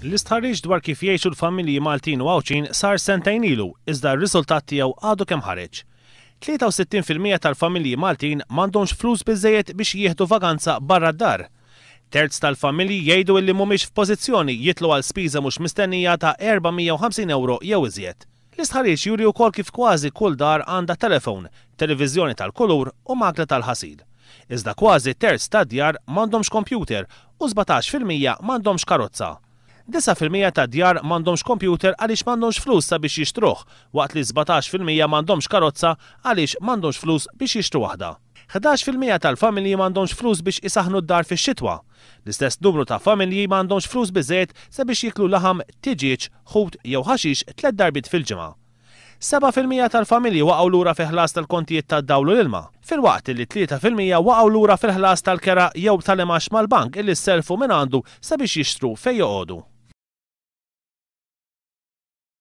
L-istharrig dwar kif jgħixu l-familji Maltin u Ghawdxin sar sentejn ilu, iżda r-riżultat tiegħu għadu kemm ħareġ. 63% tal-familji Maltin m'għandhomx flus biżżejjed biex jieħdu vaganza barra d-dar. Terz tal-familji jgħidu li mhumiex f'pożizzjoni jitlu għal spiża mhux mistennija ta' 450 euro jew iżjed. L-istħarriġ juri wkoll kif kważi kull dar għandha telefon, televiżjoni tal-kulur u makla tal-ħasil. Iżda kważi terz tad-djar m'għandhomx kompjuter u 17% m'għandhomx karozza. 9% tad-djar m'għandhomx kompjuter għaliex m'għandhomx flus sabiex jixtruh, waqt li 17% m'għandhomx karozza għaliex m'għandhomx flus biex jixtru waħda. 11% tal-familji m'għandhomx flus biex isaħnu d-dar fix-xitwa. L-istess numru ta' familji m'għandhomx flus biżżejjed sabiex jiklu laħam, tiġiġ, ħut jew ħaxix 3 darbiet fil-ġimgħa. 7% tal-familji waqgħu lura fi ħlas tal-kontijiet tad-dawl u l-ilma, filwaqt li 3% waqgħu lura fil-ħlas tal-kera jew tal-imax mal-bank illi sselfu minn għandu sabiex jixtru fejn joqogħdu.